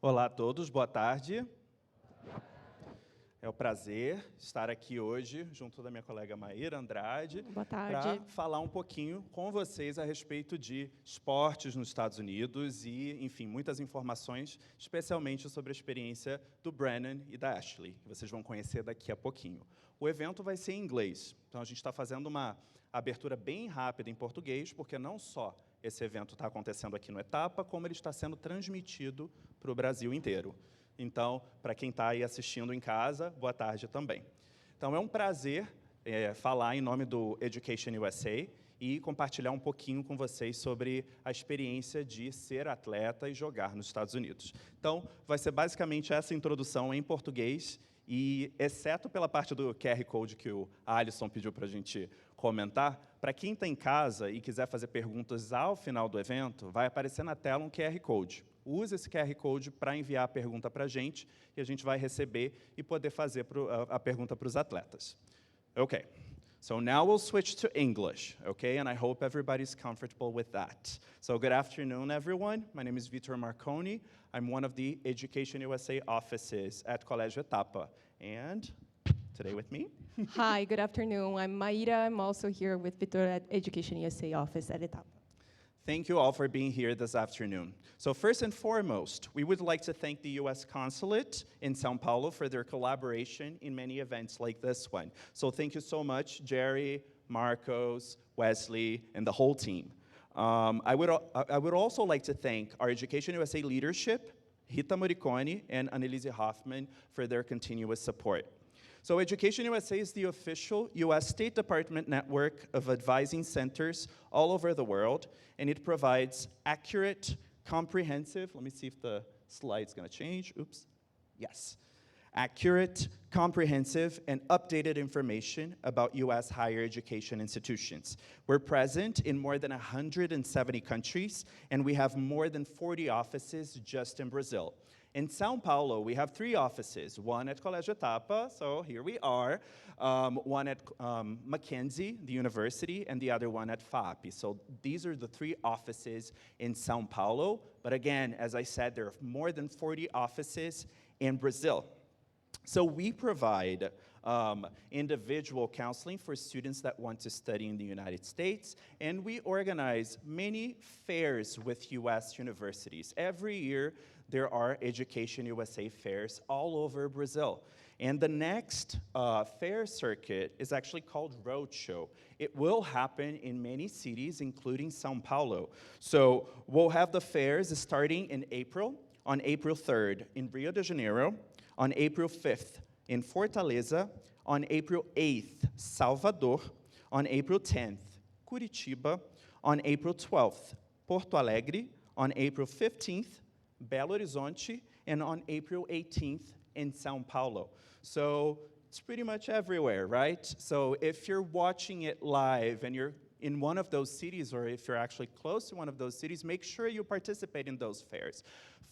Olá a todos, boa tarde. É um prazer estar aqui hoje, junto da minha colega Maíra Andrade, para falar um pouquinho com vocês a respeito de esportes nos Estados Unidos e, enfim, muitas informações, especialmente sobre a experiência do Brennan e da Ashley, que vocês vão conhecer daqui a pouquinho. O evento vai ser em inglês, então a gente está fazendo uma abertura bem rápida em português, porque não só esse evento está acontecendo aqui no Etapa, como ele está sendo transmitido para o Brasil inteiro. Então, para quem está aí assistindo em casa, boa tarde também. Então, é um prazer falar em nome do EducationUSA e compartilhar um pouquinho com vocês sobre a experiência de ser atleta e jogar nos Estados Unidos. Então, vai ser basicamente essa introdução em português e, exceto pela parte do QR Code que o Alisson pediu para a gente comentar, para quem está em casa e quiser fazer perguntas ao final do evento, vai aparecer na tela um QR Code. Use esse QR Code para enviar a pergunta para a gente e a gente vai receber e poder fazer a pergunta para os atletas. Okay, so now we'll switch to English, okay? And I hope everybody's comfortable with that. So good afternoon, everyone. My name is Vitor Marconi. I'm one of the Education USA offices at Colégio Etapa. And today with me. Hi, good afternoon. I'm Maíra. I'm also here with Vitor at Education USA office at Etapa. Thank you all for being here this afternoon. So first and foremost, we would like to thank the U.S. Consulate in São Paulo for their collaboration in many events like this one. So thank you so much, Jerry, Marcos, Wesley, and the whole team. I would also like to thank our Education USA leadership, Rita Moricone and Annelise Hoffman, for their continuous support. So Education USA is the official U.S. State Department network of advising centers all over the world, and it provides accurate, comprehensive, let me see if the slide's gonna change, oops, yes. Accurate, comprehensive, and updated information about U.S. higher education institutions. We're present in more than 170 countries, and we have more than 40 offices just in Brazil. In São Paulo, we have 3 offices, one at Colégio Etapa, so here we are, one at Mackenzie, the university, and the other one at FAP. So these are the 3 offices in São Paulo, but again, as I said, there are more than 40 offices in Brazil. So we provide individual counseling for students that want to study in the United States, and we organize many fairs with U.S. universities. Every year, there are Education USA fairs all over Brazil. And the next fair circuit is actually called Roadshow. It will happen in many cities, including São Paulo. So we'll have the fairs starting in April, on April 3rd in Rio de Janeiro, on April 5th in Fortaleza, on April 8th, Salvador, on April 10th, Curitiba, on April 12th, Porto Alegre, on April 15th, Belo Horizonte, and on April 18th in São Paulo. So it's pretty much everywhere, right? So if you're watching it live and you're in one of those cities, or if you're actually close to one of those cities, make sure you participate in those fairs.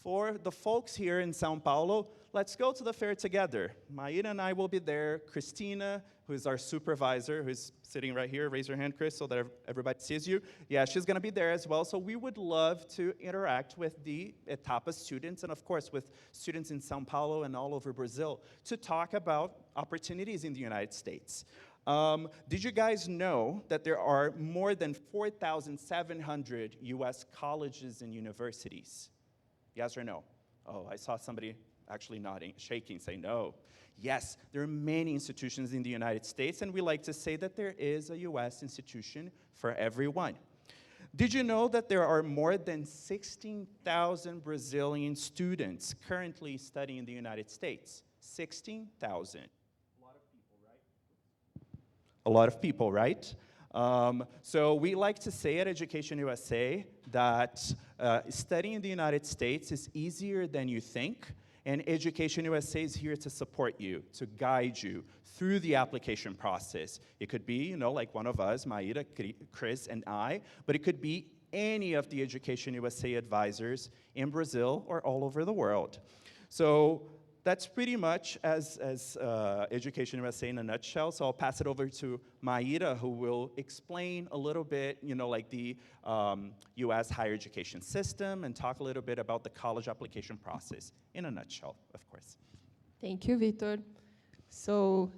For the folks here in São Paulo, let's go to the fair together. Maíra and I will be there. Christina, who is our supervisor, who's sitting right here, raise your hand, Chris, so that everybody sees you. Yeah, she's gonna be there as well. So we would love to interact with the Etapa students, and of course with students in São Paulo and all over Brazil, to talk about opportunities in the United States. Did you guys know that there are more than 4,700 U.S. colleges and universities? Yes or no? Oh, I saw somebody actually nodding, shaking, saying no. Yes, there are many institutions in the United States, and we like to say that there is a U.S. institution for everyone. Did you know that there are more than 16,000 Brazilian students currently studying in the United States? 16,000. A lot of people, right? So we like to say at Education USA that studying in the United States is easier than you think, and Education USA is here to support you, to guide you through the application process. It could be, you know, like one of us, Maíra, Chris, and I, but it could be any of the Education USA advisors in Brazil or all over the world. So that's pretty much as Education USA in a nutshell. So I'll pass it over to Maíra, who will explain a little bit, like the U.S. higher education system and talk a little bit about the college application process in a nutshell, of course. Thank you, Victor. So,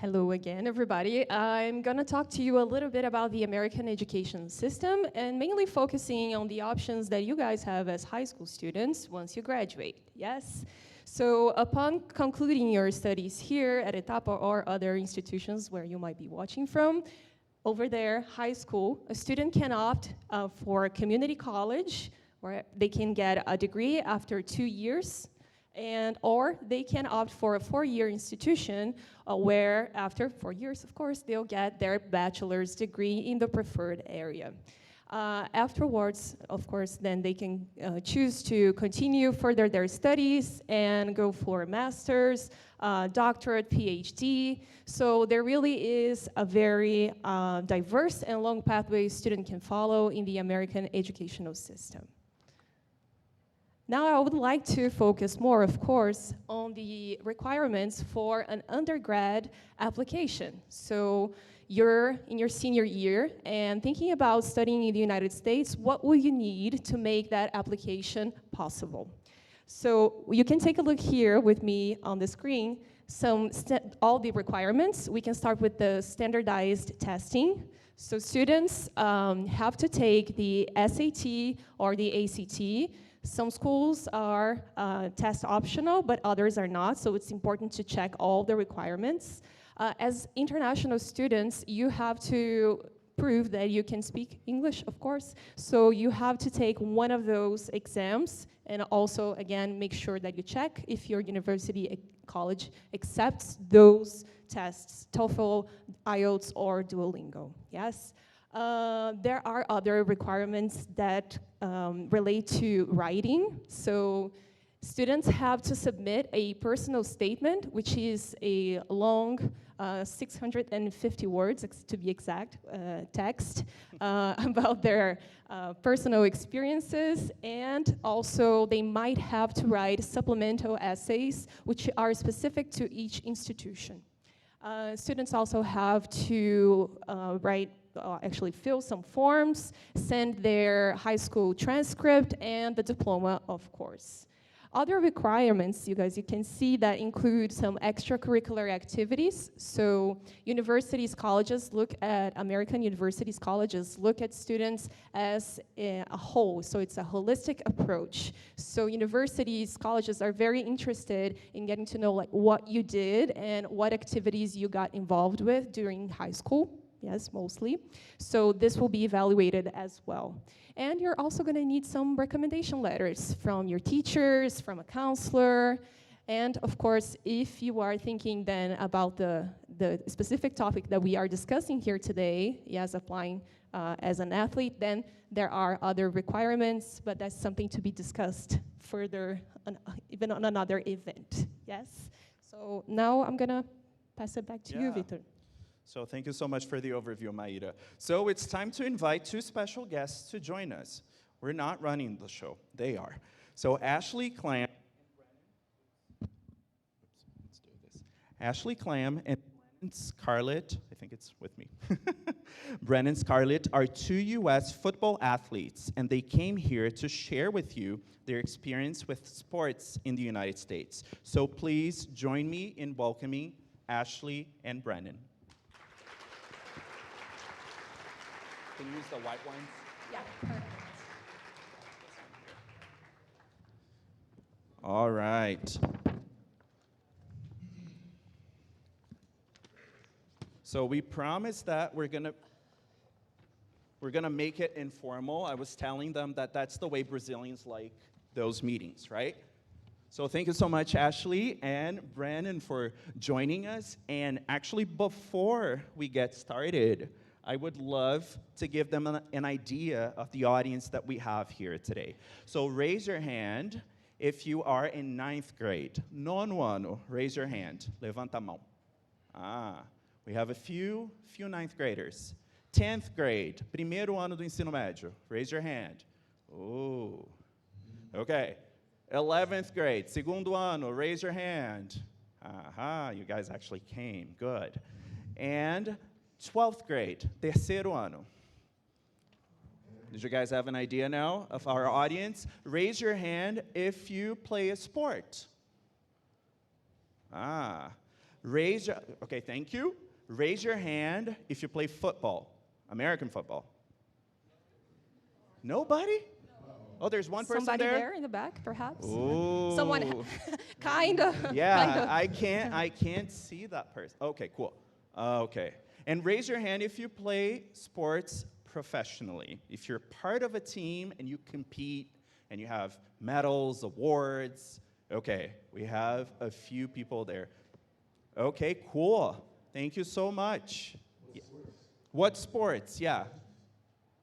hello again, everybody. I'm going to talk to you a little bit about the American education system and mainly focusing on the options that you guys have as high school students once you graduate, yes? So upon concluding your studies here at Etapa or other institutions where you might be watching from, over there, high school, a student can opt for a community college where they can get a degree after 2 years, or they can opt for a 4-year institution where after 4 years, of course, they'll get their bachelor's degree in the preferred area. Afterwards, of course, then they can choose to continue further their studies and go for a master's, doctorate, PhD. So there really is a very diverse and long pathway student can follow in the American educational system. Now I would like to focus more, of course, on the requirements for an undergrad application. So you're in your senior year and thinking about studying in the United States, what will you need to make that application possible? So you can take a look here with me on the screen, all the requirements. We can start with the standardized testing. So students have to take the SAT or the ACT. Some schools are test optional, but others are not, so it's important to check all the requirements. As international students, you have to prove that you can speak English, of course, so you have to take one of those exams, and also, again, make sure that you check if your university college accepts those tests, TOEFL, IELTS, or Duolingo, yes? There are other requirements that relate to writing. So students have to submit a personal statement, which is a long 650 words, to be exact, text about their personal experiences, and also they might have to write supplemental essays, which are specific to each institution. Students also have to actually fill some forms, send their high school transcript, and the diploma, of course. Other requirements, you can see that include some extracurricular activities. So universities, colleges American universities, colleges look at students as a whole. So it's a holistic approach. So universities, colleges are very interested in getting to know what you did and what activities you got involved with during high school. Yes, mostly. So this will be evaluated as well. And you're also going to need some recommendation letters from your teachers, from a counselor, and of course, if you are thinking then about the specific topic that we are discussing here today, yes, applying as an athlete, then there are other requirements, but that's something to be discussed further, even on another event, yes? So now I'm going to pass it back to you, Victor. So thank you so much for the overview, Maíra. So it's time to invite two special guests to join us. We're not running the show, they are. So Ashley Clam and Brennan Scarlett, I think it's with me. Brennan Scarlett are two U.S. football athletes, and they came here to share with you their experience with sports in the United States. So please join me in welcoming Ashley and Brennan. Can you use the white ones? Yeah, perfect. All right. So we promised that we're gonna make it informal. I was telling them that that's the way Brazilians like those meetings, right? So thank you so much, Ashley and Brandon, for joining us. And actually, before we get started, I would love to give them an idea of the audience that we have here today. So raise your hand if you are in 9th grade. Nono ano, raise your hand. Levanta a mão. We have a few 9th graders. 10th grade, primeiro ano do ensino médio. Raise your hand. Oh, okay. 11th grade, segundo ano, raise your hand. Aha, you guys actually came, good. And 12th grade, terceiro ano. Did you guys have an idea now of our audience? Raise your hand if you play a sport. Okay, thank you. Raise your hand if you play football, American football. Nobody? Oh, there's one person Somebody there? there in the back, perhaps? Ooh. Someone, kind of. Yeah, I can't see that person. Okay, cool. Okay. And raise your hand if you play sports professionally. If you're part of a team and you compete and you have medals, awards. Okay, we have a few people there. Okay, cool. Thank you so much. What sports? Yeah.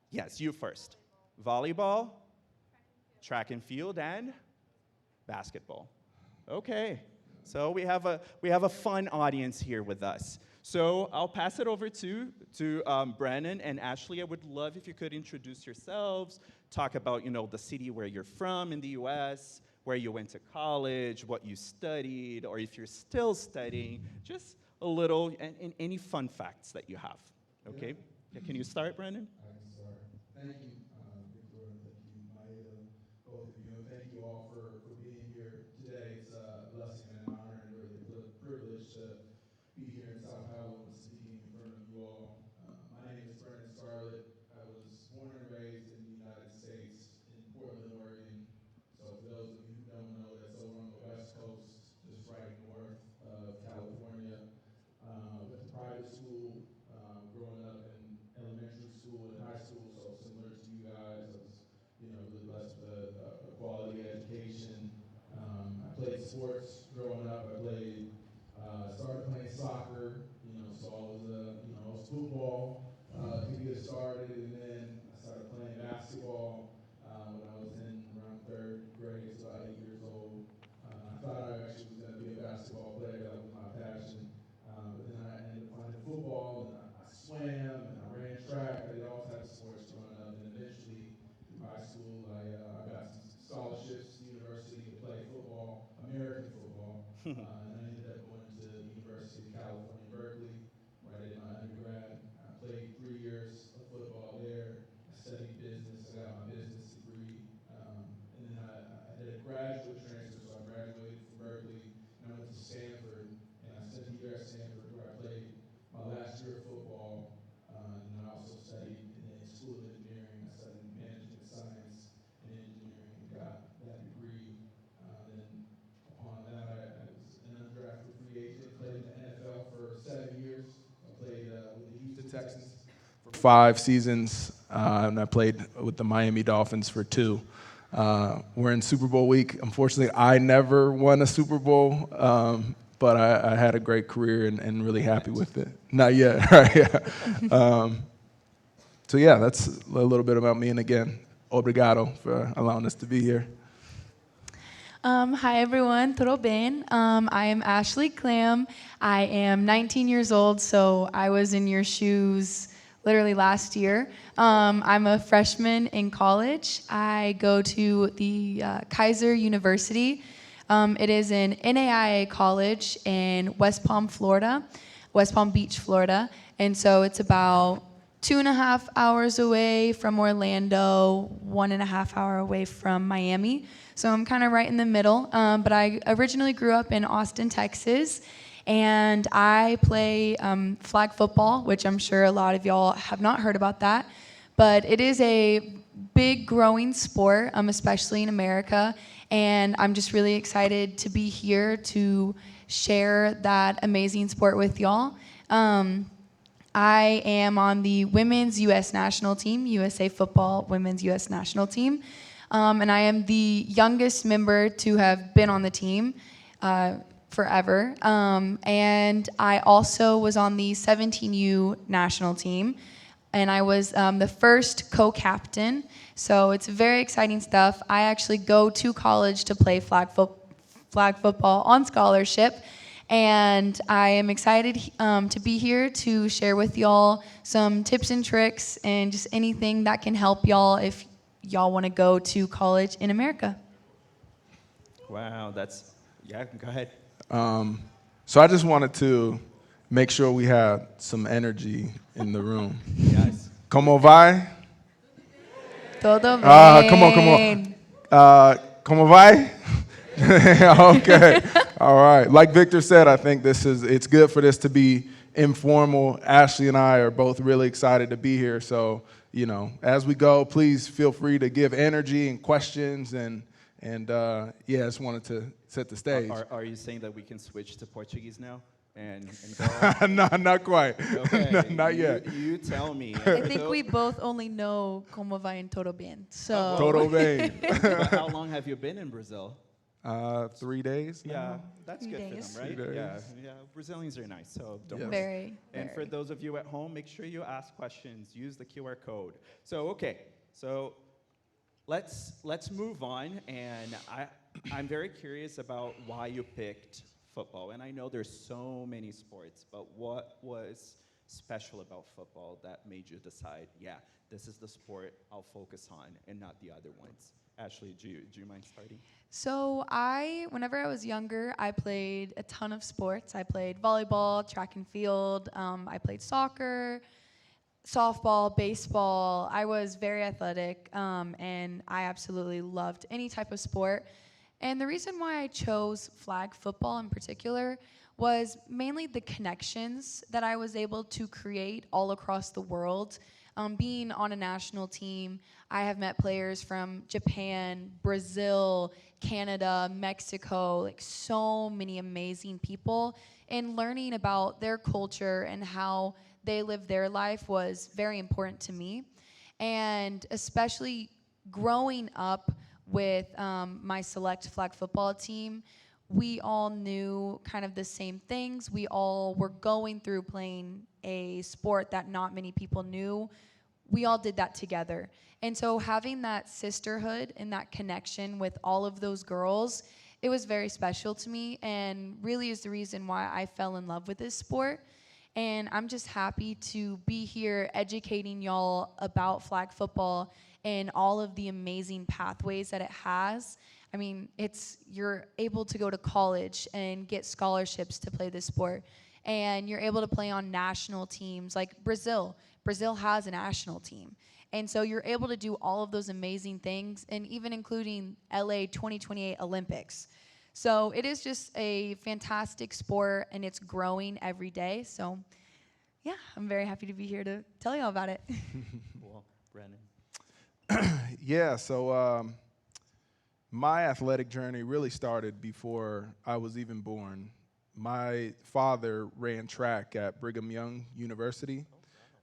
Yes, you first. Volleyball, track and field, and basketball. Okay. So we have a fun audience here with us. So I'll pass it over to Brennan and Ashley. I would love if you could introduce yourselves, talk about the city where you're from in the U.S., where you went to college, what you studied, or if you're still studying, just a little, and any fun facts that you have. Okay? Yeah, can you start, Brennan? I can start. Thank you, Victor. Thank you, Maeda, both of you. And thank you all for being here today. It's a blessing and an honor and really a privilege to be here in South Carolina and speaking in front of you all. My name is Brennan Scarlett. I was born and raised in the United States in Portland, Oregon. So for those of you who don't know, that's over on the West Coast, just right north of California. Went to private school, growing up in elementary school and high school, so similar to you guys. I was, really blessed with a quality education. I played sports growing up. Started playing soccer, so I was football to get started, and then I started playing basketball when I was in around third grade, so about 8 years old. I thought I actually was going to be a basketball player. That was my passion. But then I ended up playing football, and I swam, and I ran track. I did all types of sports growing up, and eventually through high school, I got some scholarships to university to play football, American football, and I ended up going to the University of California, Berkeley, where I did my undergrad. I played 3 years of football there. I studied business. I got my business degree, and then I did a graduate transfer, so I graduated from Berkeley, and I went to Stanford, and I spent a year at Stanford where I played my last year of football, and then I also studied in the School of Engineering. I studied management science and engineering and got that degree. Then upon that, I was an undrafted free agent, played in the NFL for 7 years. I played with the Houston Texans for 5 seasons, and I played with the Miami Dolphins for 2. We're in Super Bowl week. Unfortunately, I never won a Super Bowl, but I had a great career and really happy with it. Not yet, right? Yeah. So yeah, that's a little bit about me. And again, obrigado for allowing us to be here. Hi everyone, tudo bem? I am Ashley Clam. I am 19 years old, so I was in your shoes literally last year. I'm a freshman in college. I go to the Kaiser University. It is an NAIA college in West Palm Beach, Florida. And so it's about 2.5 hours away from Orlando, 1.5 hour away from Miami. So I'm kind of right in the middle. But I originally grew up in Austin, Texas. And I play flag football, which I'm sure a lot of y'all have not heard about that. But it is a big growing sport, especially in America. And I'm just really excited to be here to share that amazing sport with y'all. I am on the women's U.S. national team, USA Football Women's U.S. national team. And I am the youngest member to have been on the team forever. And I also was on the 17U national team. And I was the first co-captain. So it's very exciting stuff. I actually go to college to play flag football on scholarship. And I am excited to be here to share with y'all some tips and tricks and just anything that can help y'all if y'all want to go to college in America. Wow, yeah, go ahead. So I just wanted to make sure we had some energy in the room. Yes. Como vai? Todo Come on, come on. bien. Como vai? Okay. All right. Like Victor said, I think it's good for this to be informal. Ashley and I are both really excited to be here. So, as we go, please feel free to give energy and questions and yeah, I just wanted to set the stage. Are you saying that we can switch to Portuguese now and go? No, not quite. Okay. No, not yet. You tell me. I think we both only know como vai en todo bien. So Todo bem. But how long have you been in Brazil? 3 days. Yeah, now? that's 3 good days. for them, right? 3 days. Yeah. Brazilians are nice, so don't Yes. worry. very. And for those of you at home, make sure you ask questions. Use the QR code. So let's move on. And I'm very curious about why you picked football. And I know there's so many sports, but what was special about football that made you decide, yeah, this is the sport I'll focus on and not the other ones? Ashley, do you mind starting? So whenever I was younger, I played a ton of sports. I played volleyball, track and field. I played soccer, softball, baseball. I was very athletic, and I absolutely loved any type of sport. And the reason why I chose flag football in particular was mainly the connections that I was able to create all across the world. Being on a national team, I have met players from Japan, Brazil, Canada, Mexico, like so many amazing people. And learning about their culture and how they live their life was very important to me. And especially growing up with my select flag football team, we all knew kind of the same things. We all were going through playing a sport that not many people knew. We all did that together. And so having that sisterhood and that connection with all of those girls, it was very special to me and really is the reason why I fell in love with this sport. And I'm just happy to be here educating y'all about flag football and all of the amazing pathways that it has. I mean, you're able to go to college and get scholarships to play this sport. And you're able to play on national teams like Brazil. Brazil has a national team. And so you're able to do all of those amazing things, and even including LA 2028 Olympics. So it is just a fantastic sport, and it's growing every day. So, yeah, I'm very happy to be here to tell you all about it. Well, Brennan. Yeah, so my athletic journey really started before I was even born. My father ran track at Brigham Young University,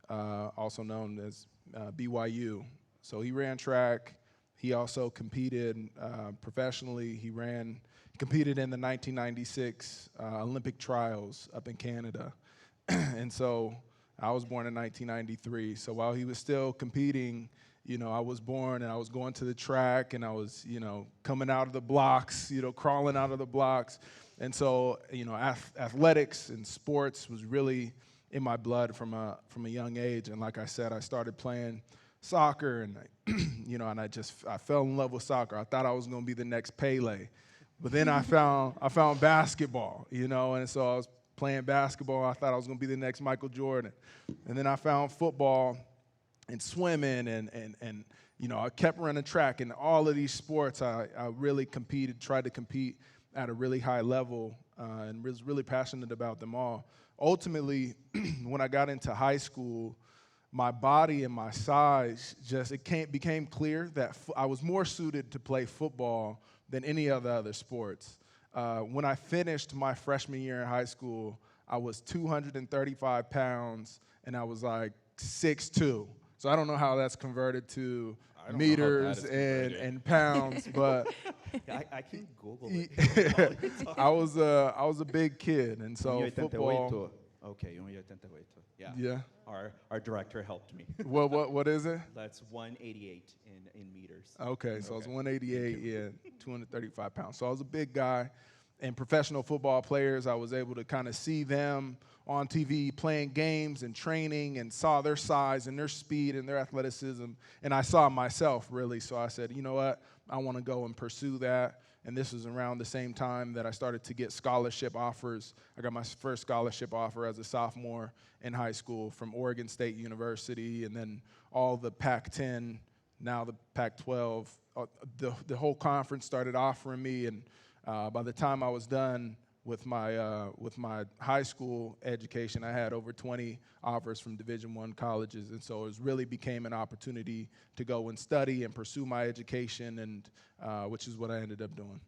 also known as BYU. So he ran track. He also competed professionally. He competed in the 1996 Olympic trials up in Canada. And so I was born in 1993. So while he was still competing, I was born and I was going to the track and I was, coming out of the blocks, crawling out of the blocks. And so, athletics and sports was really in my blood from a young age. And like I said, I started playing soccer and, and I fell in love with soccer. I thought I was going to be the next Pele. But then I found basketball, and so I was playing basketball. I thought I was going to be the next Michael Jordan. And then I found football and swimming and I kept running track. In all of these sports, I really tried to compete at a really high level and was really passionate about them all. Ultimately, when I got into high school, my body and my size became clear that I was more suited to play football than any of the other sports. When I finished my freshman year in high school, I was 235 pounds, and I was like 6'2". So I don't know how that's converted to meters and pounds, but I can Google it. I was a big kid, and so football. Okay, 188. Yeah. Yeah. Our director helped me. What is it? That's 188 in meters. Okay, so I was 188, 235 pounds. So I was a big guy, and professional football players. I was able to kind of see them on TV playing games and training and saw their size and their speed and their athleticism. And I saw myself, really. So I said, you know what? I want to go and pursue that. And this was around the same time that I started to get scholarship offers. I got my first scholarship offer as a sophomore in high school from Oregon State University, and then all the Pac-10, now the Pac-12. The whole conference started offering me, and by the time I was done with my high school education, I had over 20 offers from Division I colleges, and so it really became an opportunity to go and study and pursue my education, and which is what I ended up doing.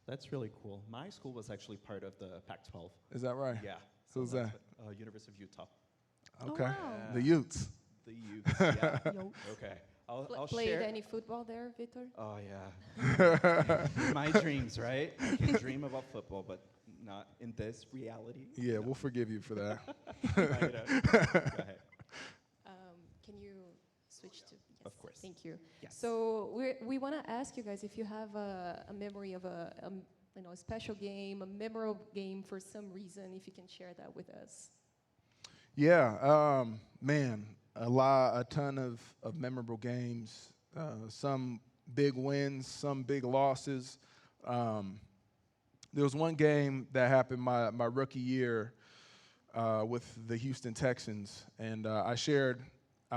That's really cool. My school was actually part of the Pac-12. Is that right? Yeah. Who's that? University of Utah. Okay. wow. The Utes. The youth, yeah. Yo. Okay. I'll Played share. any football there, Victor? Oh, yeah. My dreams, right? I can dream about football, but not in this reality. Yeah, we'll forgive you for that. Go ahead. Can you switch to? Yes, Of course. Thank you. Yes. So we want to ask you guys if you have a memory of a special game, a memorable game for some reason, if you can share that with us. Yeah, man, a ton of memorable games, some big wins, some big losses. There was one game that happened my rookie year with the Houston Texans, and I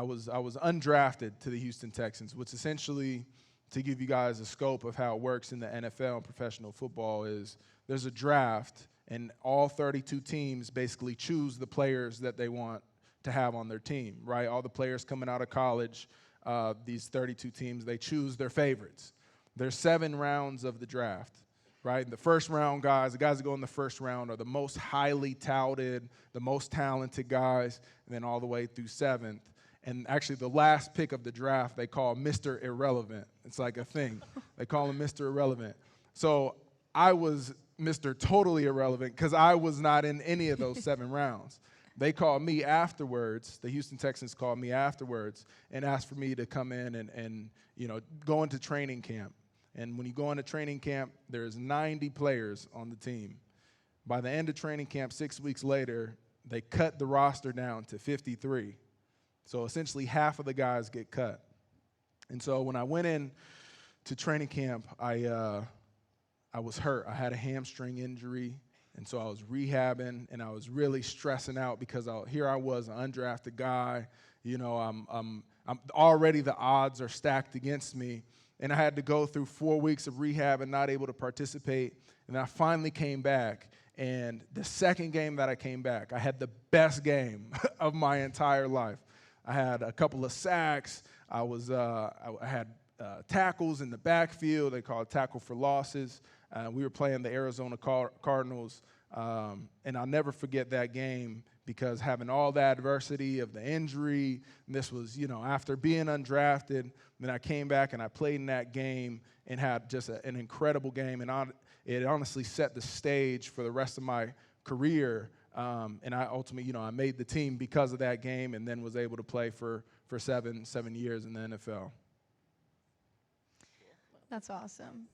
was undrafted to the Houston Texans, which essentially, to give you guys a scope of how it works in the NFL and professional football, is there's a draft, and all 32 teams basically choose the players that they want to have on their team, right? All the players coming out of college, these 32 teams, they choose their favorites. There's 7 rounds of the draft, right? The first round guys, the guys that go in the first round are the most highly touted, the most talented guys, and then all the way through 7th. And actually, the last pick of the draft, they call Mr. Irrelevant. It's like a thing. They call him Mr. Irrelevant. So I was Mr. Totally Irrelevant because I was not in any of those 7 rounds. They called me afterwards. The Houston Texans called me afterwards and asked for me to come in and go into training camp. And when you go into training camp, there's 90 players on the team. By the end of training camp, 6 weeks later, they cut the roster down to 53. So essentially half of the guys get cut. And so when I went in to training camp, I was hurt. I had a hamstring injury, and so I was rehabbing, and I was really stressing out because here I was, an undrafted guy. I'm already the odds are stacked against me, and I had to go through 4 weeks of rehab and not able to participate. And I finally came back, and the second game that I came back, I had the best game of my entire life. I had a couple of sacks. I had tackles in the backfield. They call it tackle for losses. We were playing the Arizona Cardinals, and I'll never forget that game because having all the adversity of the injury, and this was, after being undrafted, then I came back and I played in that game and had just an incredible game, and it honestly set the stage for the rest of my career. And I ultimately, I made the team because of that game, and then was able to play for 7 years in the NFL. That's awesome.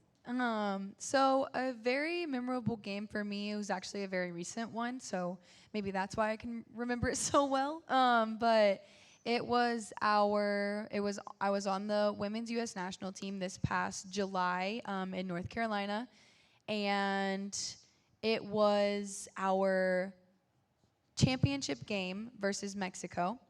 So a very memorable game for me, it was actually a very recent one, so maybe that's why I can remember it so well. But I was on the women's U.S. national team this past July in North Carolina, and it was our championship game versus Mexico.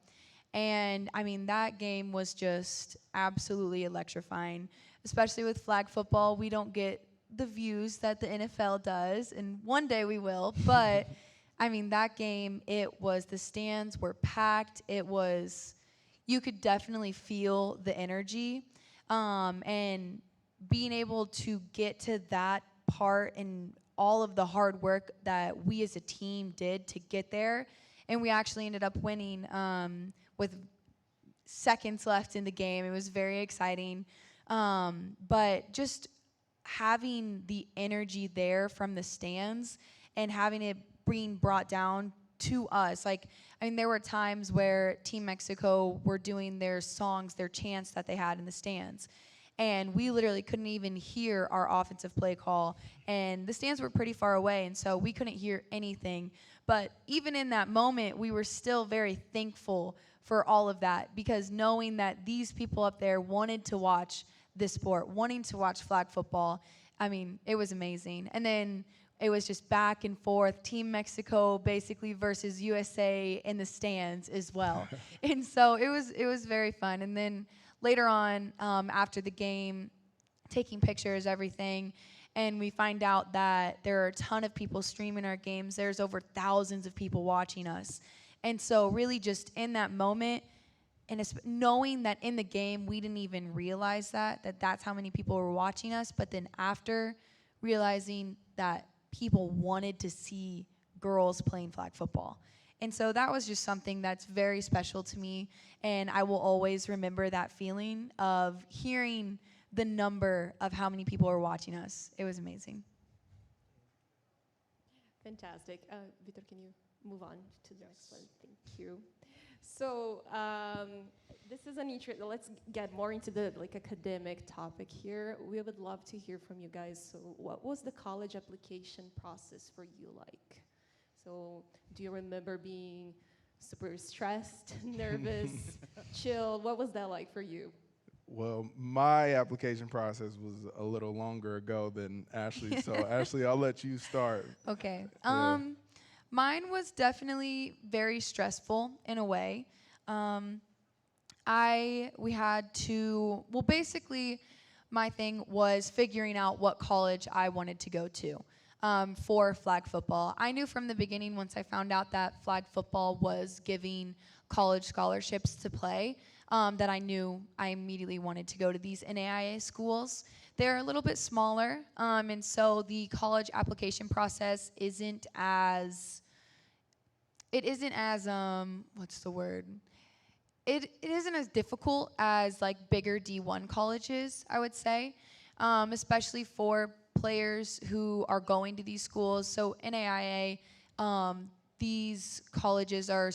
And that game was just absolutely electrifying, especially with flag football. We don't get the views that the NFL does, and one day we will. But that game, the stands were packed. You could definitely feel the energy, and being able to get to that part and all of the hard work that we as a team did to get there. And we actually ended up winning with seconds left in the game. It was very exciting. But just having the energy there from the stands and having it being brought down to us. There were times where Team Mexico were doing their songs, their chants that they had in the stands. and we literally couldn't even hear our offensive play call, and the stands were pretty far away, and so we couldn't hear anything. But even in that moment, we were still very thankful for all of that, because knowing that these people up there wanted to watch this sport, wanting to watch flag football, I mean, it was amazing. And then it was just back and forth, Team Mexico basically versus USA in the stands as well. And so it was very fun. And then later on, after the game, taking pictures, everything, and we find out that there are a ton of people streaming our games. There's over thousands of people watching us. And so really just in that moment, and knowing that in the game we didn't even realize that's how many people were watching us, but then after realizing that people wanted to see girls playing flag football. And so that was just something that's very special to me, and I will always remember that feeling of hearing the number of how many people were watching us. It was amazing. Fantastic. Victor, can you move on to the next one? Thank you. So this is an let's get more into the academic topic here. We would love to hear from you guys. So what was the college application process for you like? So do you remember being super stressed, nervous, chill? What was that like for you? Well, my application process was a little longer ago than Ashley, so Ashley, I'll let you start. Okay. Yeah. Mine was definitely very stressful in a way. Basically, my thing was figuring out what college I wanted to go to for flag football. I knew from the beginning, once I found out that flag football was giving college scholarships to play, that I knew I immediately wanted to go to these NAIA schools. They're a little bit smaller, and so the college application process isn't as what's the word? It isn't as difficult as like bigger D1 colleges, I would say, especially for players who are going to these schools. So NAIA, these colleges are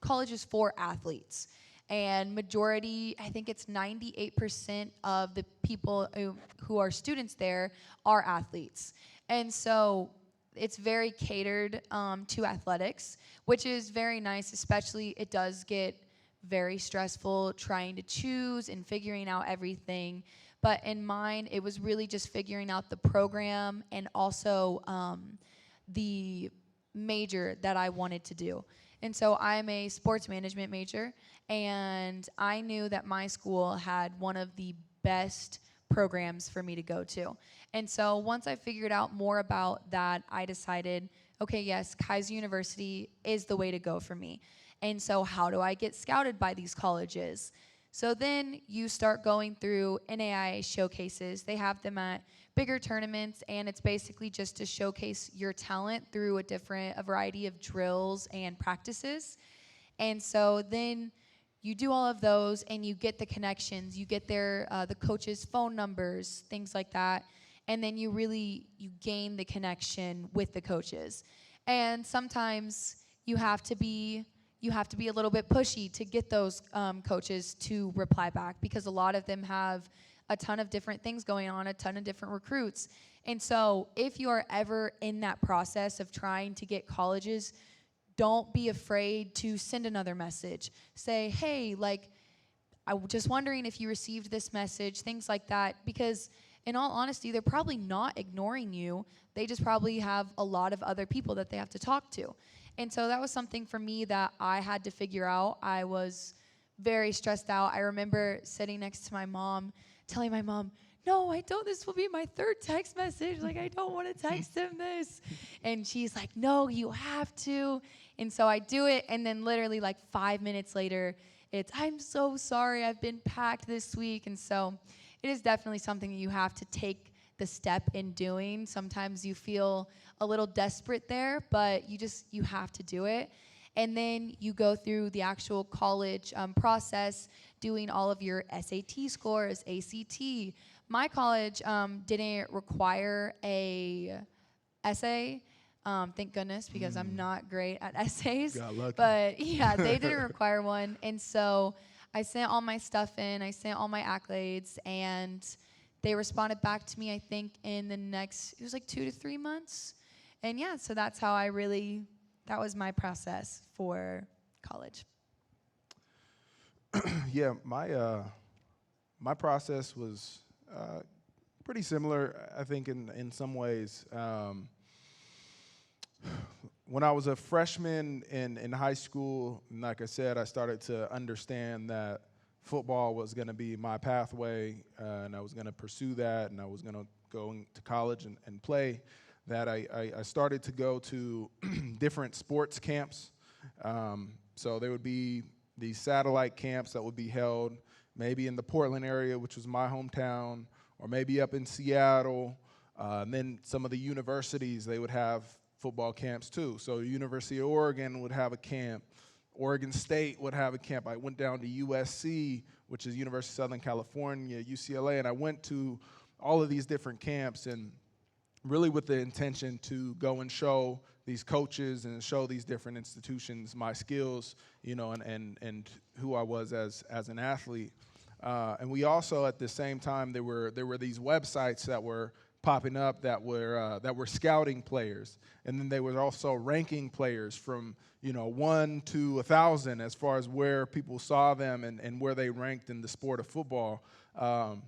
colleges for athletes. And majority, I think it's 98% of the people who are students there are athletes. And so it's very catered to athletics, which is very nice, especially it does get very stressful trying to choose and figuring out everything. But in mine, it was really just figuring out the program and also the major that I wanted to do. And so I'm a sports management major, and I knew that my school had one of the best programs for me to go to. And so once I figured out more about that, I decided, okay, yes, Kaiser University is the way to go for me. And so how do I get scouted by these colleges? So then you start going through NAIA showcases. They have them at bigger tournaments, and it's basically just to showcase your talent through a variety of drills and practices. And so then you do all of those, and you get the connections. You get the coaches' phone numbers, things like that, and then you gain the connection with the coaches. And sometimes you have to be a little bit pushy to get those coaches to reply back, because a lot of them have a ton of different things going on, a ton of different recruits. And so if you are ever in that process of trying to get colleges, don't be afraid to send another message. Say, hey, I'm just wondering if you received this message, things like that, because in all honesty, they're probably not ignoring you. They just probably have a lot of other people that they have to talk to. And so that was something for me that I had to figure out. I was very stressed out. I remember sitting next to my mom, telling my mom, no, I don't, this will be my third text message. I don't want to text him this. And she's like, no, you have to. And so I do it, and then literally 5 minutes later, I'm so sorry, I've been packed this week. And so it is definitely something that you have to take the step in doing. Sometimes you feel a little desperate there, but you have to do it. And then you go through the actual college process, doing all of your SAT scores, ACT. My college didn't require a essay, thank goodness, because I'm not great at essays. Got lucky. But yeah, they didn't require one. And so I sent all my stuff in, I sent all my accolades, and they responded back to me, I think, in the next, it was like 2 to 3 months. And yeah, so that's how that was my process for college. Yeah, my process was pretty similar, I think, in some ways. When I was a freshman in high school, and like I said, I started to understand that football was going to be my pathway, and I was going to pursue that, and I was going to go to college and play that. I started to go to different sports camps. So there would be these satellite camps that would be held maybe in the Portland area, which was my hometown, or maybe up in Seattle. And then some of the universities, they would have football camps too. So University of Oregon would have a camp. Oregon State would have a camp. I went down to USC, which is University of Southern California, UCLA, and I went to all of these different camps, and really with the intention to go and show these coaches and show these different institutions my skills, and who I was as an athlete. And we also, at the same time, there were these websites that were popping up that were scouting players, and then they were also ranking players from 1 to 1,000 as far as where people saw them and where they ranked in the sport of football. And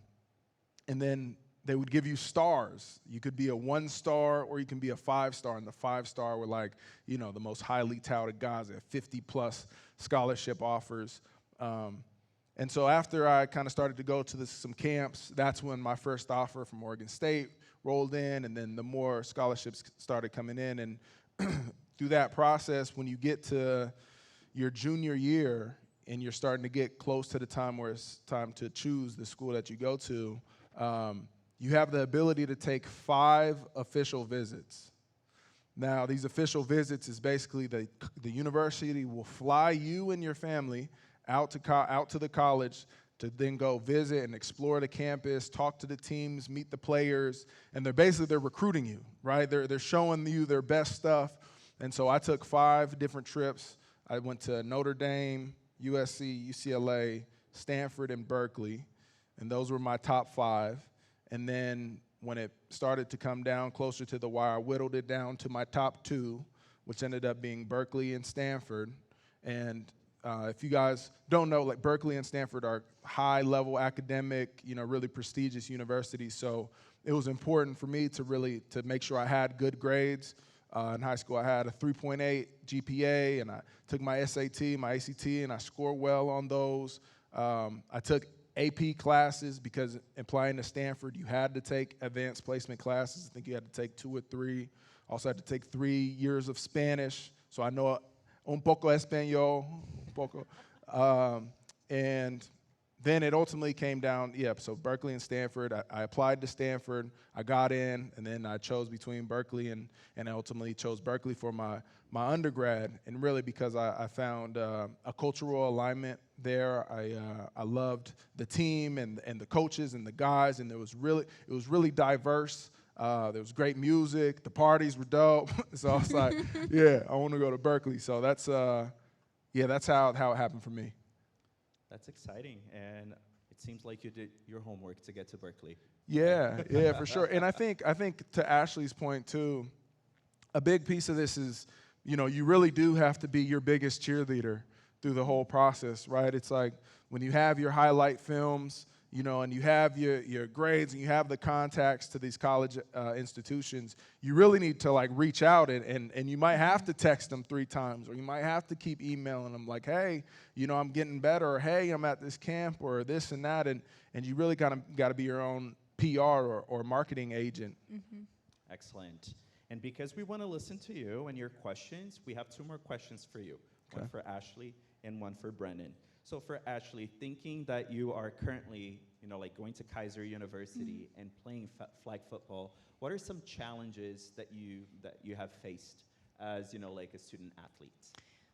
then they would give you stars. You could be a 1-star or you can be a 5-star, and the 5-star were like, the most highly touted guys that have 50-plus scholarship offers. And so after I kind of started to go to some camps, that's when my first offer from Oregon State rolled in, and then the more scholarships started coming in. And through that process, when you get to your junior year and you're starting to get close to the time where it's time to choose the school that you go to, you have the ability to take 5 official visits. Now, these official visits is basically the university will fly you and your family out to the college to then go visit and explore the campus, talk to the teams, meet the players, and they're recruiting you, right? They're showing you their best stuff. And so I took 5 different trips. I went to Notre Dame, USC, UCLA, Stanford, and Berkeley, and those were my top 5. And then when it started to come down closer to the wire, I whittled it down to my top 2, which ended up being Berkeley and Stanford. And if you guys don't know, like Berkeley and Stanford are high-level academic, really prestigious universities. So it was important for me to make sure I had good grades. In high school, I had a 3.8 GPA, and I took my SAT, my ACT, and I scored well on those. I took AP classes because applying to Stanford, you had to take advanced placement classes. I think you had to take 2 or 3. Also had to take 3 years of Spanish, so I know un poco español, un poco. And then it ultimately came down, so Berkeley and Stanford. I applied to Stanford, I got in, and then I chose between Berkeley and I ultimately chose Berkeley for my undergrad, and really because I found a cultural alignment there. I loved the team and the coaches and the guys, and it was really diverse. There was great music, the parties were dope, so I was like, I want to go to Berkeley. So that's how it happened for me. That's exciting, and it seems like you did your homework to get to Berkeley. Yeah, for sure. And I think to Ashley's point too, a big piece of this is, you really do have to be your biggest cheerleader through the whole process, right? It's like when you have your highlight films, and you have your grades and you have the contacts to these college institutions, you really need to reach out and you might have to text them 3 times, or you might have to keep emailing them like, hey, I'm getting better, or hey, I'm at this camp, or this and that, and you really got to be your own PR or marketing agent. Mm-hmm. Excellent. And because we want to listen to you and your questions, we have 2 more questions for you. Okay. One for Ashley and one for Brennan. So for Ashley, thinking that you are currently, going to Kaiser University and playing flag football, what are some challenges that you have faced as, a student athlete?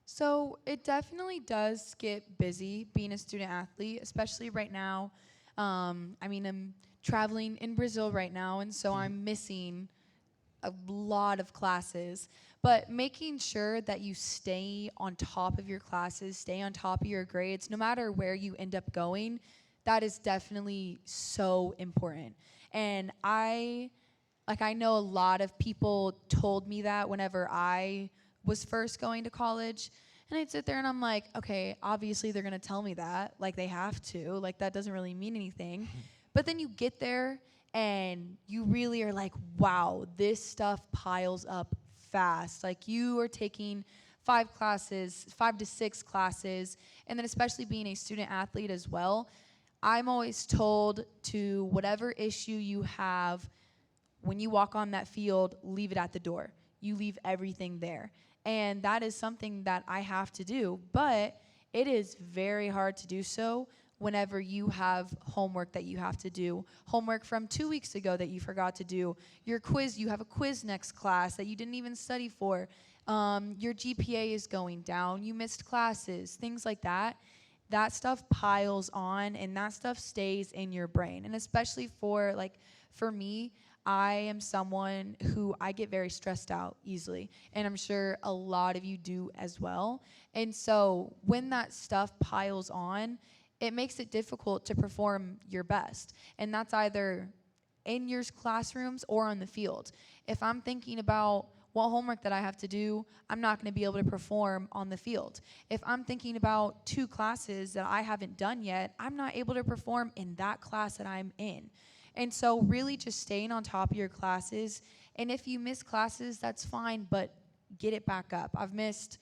So it definitely does get busy being a student athlete, especially right now. I'm traveling in Brazil right now, and so I'm missing a lot of classes, but making sure that you stay on top of your classes, stay on top of your grades, no matter where you end up going, that is definitely so important. And I know a lot of people told me that whenever I was first going to college, and I'd sit there and I'm like, okay, obviously they're gonna tell me that, like they have to, like that doesn't really mean anything. But then you get there and you really are like, wow, this stuff piles up fast. Like you are taking 5 to 6 classes, and then especially being a student athlete as well, I'm always told to whatever issue you have, when you walk on that field, leave it at the door. You leave everything there. And that is something that I have to do, but it is very hard to do so whenever you have homework that you have to do. Homework from 2 weeks ago that you forgot to do. Your quiz, you have a quiz next class that you didn't even study for. Your GPA is going down. You missed classes, things like that. That stuff piles on, and that stuff stays in your brain. And especially for me, I am someone who I get very stressed out easily, and I'm sure a lot of you do as well. And so when that stuff piles on, it makes it difficult to perform your best. And that's either in your classrooms or on the field. If I'm thinking about what homework that I have to do, I'm not going to be able to perform on the field. If I'm thinking about 2 classes that I haven't done yet, I'm not able to perform in that class that I'm in. And so really just staying on top of your classes. And if you miss classes, that's fine, but get it back up. I've missed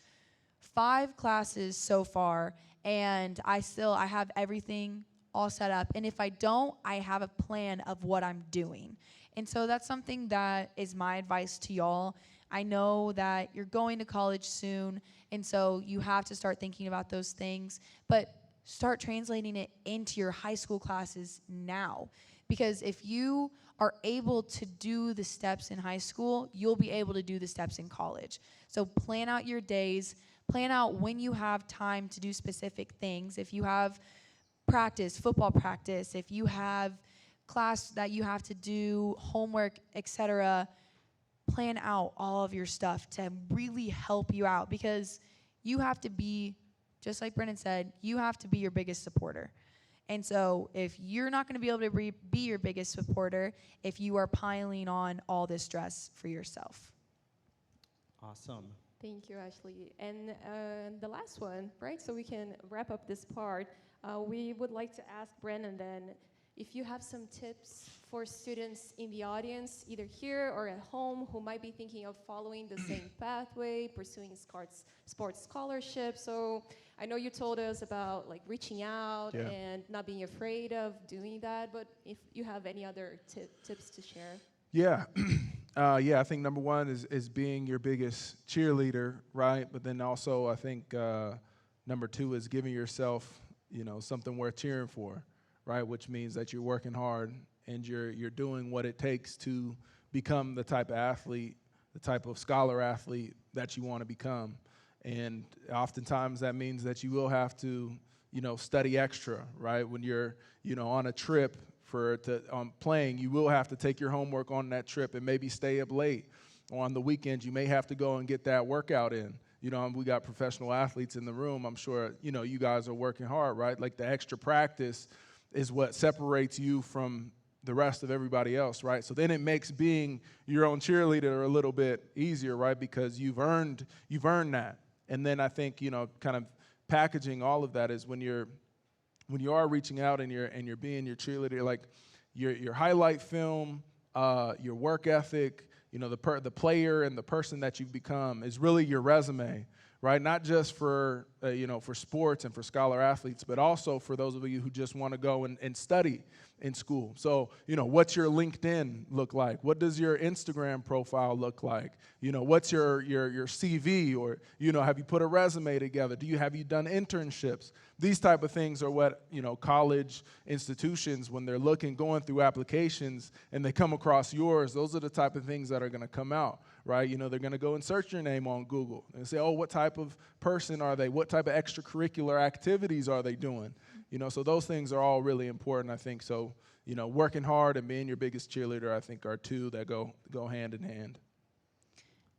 5 classes so far, and I have everything all set up. And if I don't, I have a plan of what I'm doing. And so that's something that is my advice to y'all. I know that you're going to college soon, and so you have to start thinking about those things, but start translating it into your high school classes now. Because if you are able to do the steps in high school, you'll be able to do the steps in college. So plan out your days, plan out when you have time to do specific things. If you have practice, football practice, if you have class that you have to do, homework, etc., plan out all of your stuff to really help you out, because you have to be, just like Brennan said, you have to be your biggest supporter. And so if you're not going to be able to be your biggest supporter, if you are piling on all this stress for yourself. Awesome. Thank you, Ashley. And the last one, right? So we can wrap up this part. We would like to ask Brennan then if you have some tips for students in the audience, either here or at home, who might be thinking of following the same pathway, pursuing sports scholarship. So I know you told us about like reaching out and not being afraid of doing that, but if you have any other tips to share. Yeah. I think number one is being your biggest cheerleader, right? But then also I think number 2 is giving yourself, something worth cheering for, right? Which means that you're working hard and you're doing what it takes to become the type of athlete, the type of scholar athlete that you want to become. And oftentimes that means that you will have to, study extra, right? When you're, on a trip playing, you will have to take your homework on that trip and maybe stay up late. Or on the weekends, you may have to go and get that workout in. We got professional athletes in the room. I'm sure, you guys are working hard, right? Like the extra practice is what separates you from the rest of everybody else, right? So then it makes being your own cheerleader a little bit easier, right? Because you've earned that. And then I think, kind of packaging all of that is when you are reaching out and you're being your cheerleader, like your highlight film, your work ethic, the player and the person that you've become is really your resume, right? Not just for for sports and for scholar athletes, but also for those of you who just want to go and study in school. So, what's your LinkedIn look like? What does your Instagram profile look like? What's your CV, or, have you put a resume together? Have you done internships? These type of things are what, college institutions, when they're going through applications and they come across yours, those are the type of things that are going to come out, right? They're going to go and search your name on Google and say, oh, what type of person are they? What type of extracurricular activities are they doing? So those things are all really important, I think. So, working hard and being your biggest cheerleader, I think, are 2 that go hand in hand.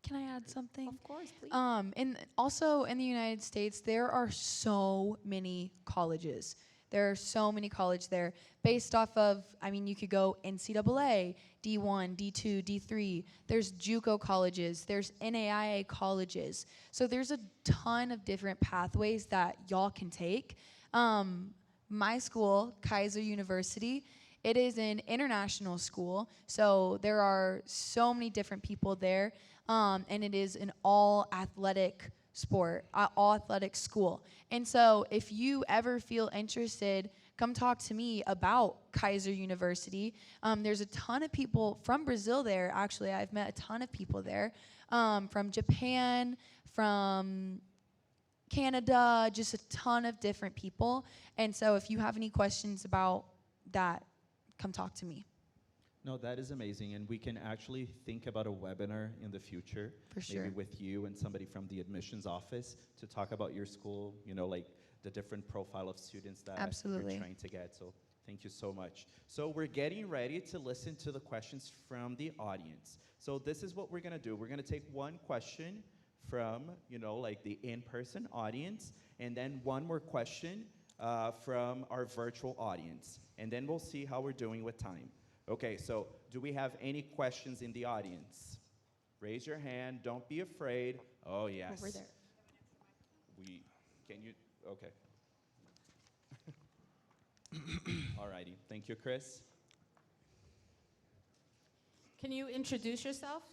Can I add something? Of course, please. And also in the United States, there are so many colleges. There are so many colleges there based off of, I mean, you could go NCAA, D1, D2, D3. There's JUCO colleges. There's NAIA colleges. So there's a ton of different pathways that y'all can take. My school, Kaiser University, it is an international school. So there are so many different people there. And it is an all athletic all athletic school. And so if you ever feel interested, come talk to me about Kaiser University. There's a ton of people from Brazil there. Actually, I've met a ton of people there, from Japan, from Canada, just a ton of different people. And so if you have any questions about that, come talk to me. No, that is amazing, and we can actually think about a webinar in the future, For sure. maybe with you and somebody from the admissions office to talk about your school, you know, like the different profile of students that Absolutely. you're trying to get. So thank you so much. So we're getting ready to listen to the questions from the audience. So this is what we're gonna do. We're gonna take one question from, you know, like the in-person audience, and then one more question from our virtual audience, and then we'll see how we're doing with time. Okay, so do we have any questions in the audience? Raise your hand, don't be afraid. Oh, yes. Over there. Can you, okay. Alrighty, thank you, Chris. Can you introduce yourself?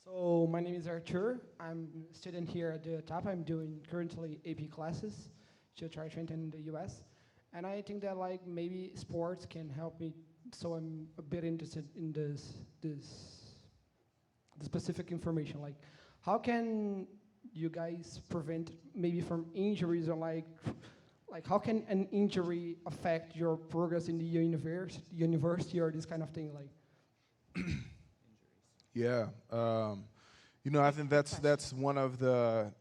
So my name is Arthur. I'm a student here at the Etapa. I'm doing currently AP classes to try to enter in the US. And I think that like maybe sports can help me. So I'm a bit interested in the specific information. Like, how can you guys prevent maybe from injuries, or like how can an injury affect your progress in the university or this kind of thing? Like, Yeah, you know, I think that's one of the,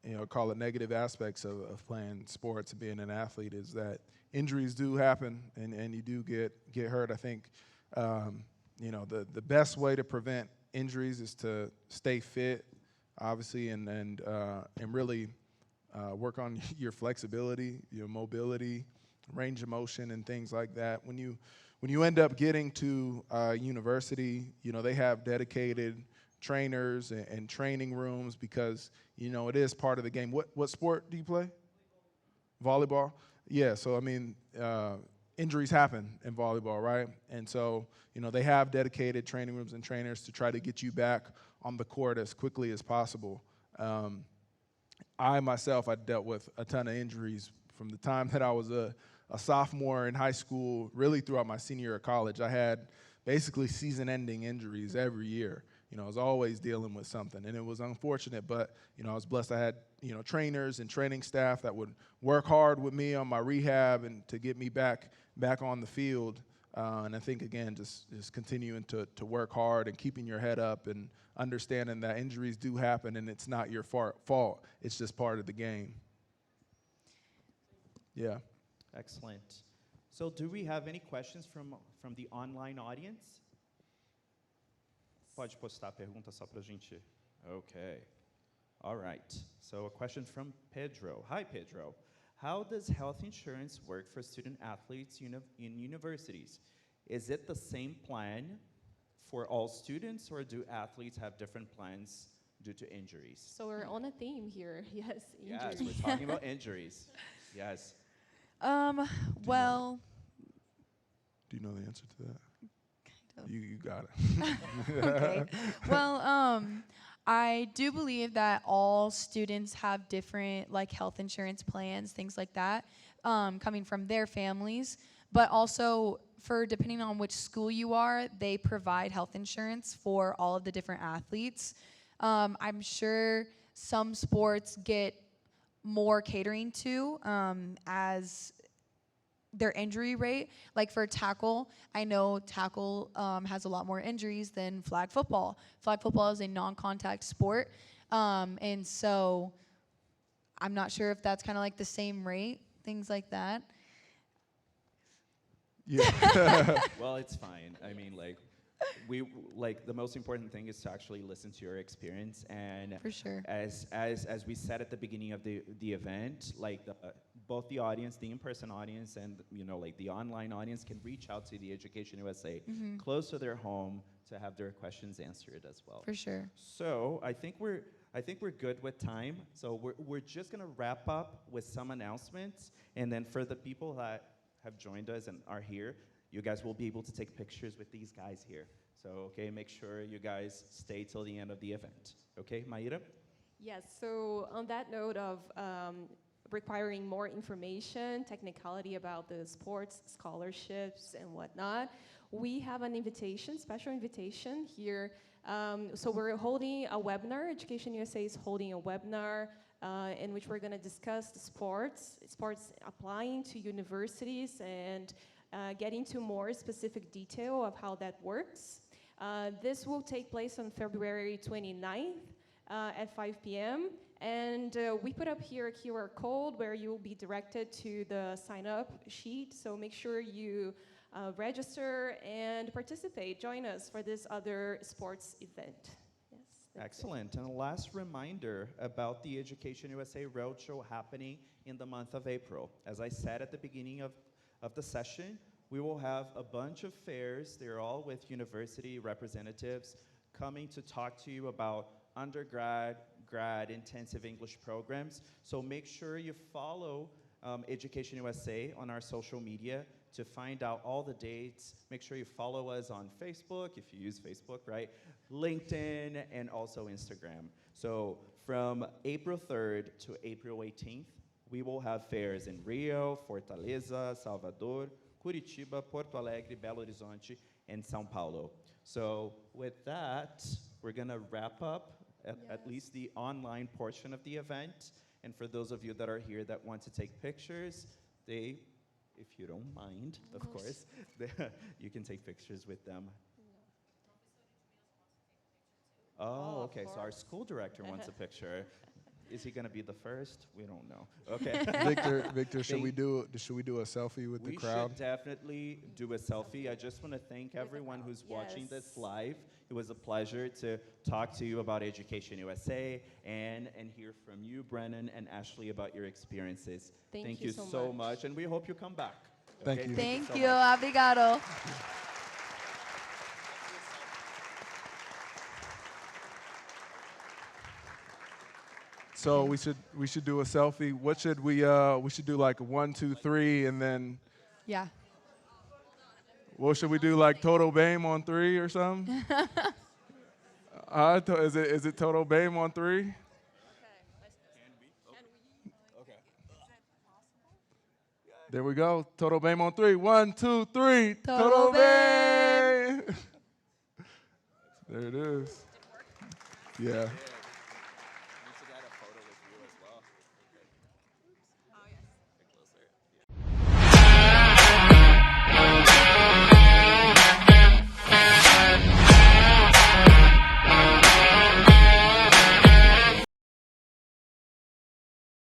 you know, call it negative aspects of playing sports and being an athlete, is that injuries do happen and you do get hurt. I think, you know, the best way to prevent injuries is to stay fit, obviously, and really work on your flexibility, your mobility, range of motion, and things like that. When you end up getting to university, you know, they have dedicated trainers and training rooms, because, you know, it is part of the game. What sport do you play? Volleyball? Yeah, so I mean, injuries happen in volleyball, right? And so, you know, they have dedicated training rooms and trainers to try to get you back on the court as quickly as possible. I myself, I dealt with a ton of injuries from the time that I was a sophomore in high school, really throughout my senior year of college. I had basically season-ending injuries every year. You know, I was always dealing with something, and it was unfortunate, but, you know, I was blessed. I had, you know, trainers and training staff that would work hard with me on my rehab and to get me back on the field. And I think, again, just continuing to work hard and keeping your head up and understanding that injuries do happen and it's not your fault. It's just part of the game. Yeah. Excellent. So do we have any questions from the online audience? Pode postar a pergunta só pra gente. Okay. All right. So a question from Pedro. Hi, Pedro. How does health insurance work for student athletes in universities? Is it the same plan for all students, or do athletes have different plans due to injuries? So we're on a theme here. Yes, Yes, injuries. we're talking about injuries. Yes. Well, Do you know the answer to that? kind of. You got it. Okay. Well, I do believe that all students have different, like, health insurance plans, things like that, coming from their families. But also, for depending on which school you are, they provide health insurance for all of the different athletes. I'm sure some sports get more catering to as their injury rate. Like for tackle, I know tackle has a lot more injuries than flag football. Flag football is a non-contact sport, and so I'm not sure if that's kind of like the same rate, things like that. Yeah. Well, it's fine. I mean, like, we like the most important thing is to actually listen to your experience, and For sure. as we said at the beginning of the event, like both the audience, the in-person audience, and like the online audience can reach out to the Education USA close to their home to have their questions answered as well. For sure. So I think we're good with time. So we're just gonna wrap up with some announcements, and then for the people that have joined us and are here, you guys will be able to take pictures with these guys here. So, okay, make sure you guys stay till the end of the event. Okay, Maíra? Yes, so on that note of requiring more information, technicality about the sports, scholarships, and whatnot, we have an invitation, special invitation here. So we're holding a webinar, Education USA is holding a webinar in which we're gonna discuss the sports applying to universities and get into more specific detail of how that works. This will take place on February 29th at 5 p.m. And we put up here a QR code where you will be directed to the sign-up sheet. So make sure you register and participate. Join us for this other sports event. Yes. Excellent. And a last reminder about the Education USA Roadshow happening in the month of April. As I said at the beginning of the session, we will have a bunch of fairs. They're all with university representatives coming to talk to you about undergrad, grad, intensive English programs. So make sure you follow Education USA on our social media to find out all the dates. Make sure you follow us on Facebook, if you use Facebook, right? LinkedIn, and also Instagram. So from April 3rd to April 18th, we will have fairs in Rio, Fortaleza, Salvador, Curitiba, Porto Alegre, Belo Horizonte, and São Paulo. So with that, we're gonna wrap up at least the online portion of the event. And for those of you that are here that want to take pictures, if you don't mind, of course, you can take pictures with them. Oh, okay, so our school director wants a picture. Is he gonna be the first? We don't know. Okay. Victor, should we do a selfie with the crowd? We should definitely do a selfie. I just want to thank everyone who's watching this live. It was a pleasure to talk to you about Education USA and hear from you, Brennan and Ashley, about your experiences. Thank you so much, and we hope you come back. Thank you. Thank so you. much. Obrigado. So we should do a selfie. What should we should do like 1, 2, 3, and then Yeah. what should we do, like total BAME on 3 or something? Is it total BAME on 3? Okay. There we go. Total BAME on 3. 1, 2, 3. Total BAME. There it is. Yeah.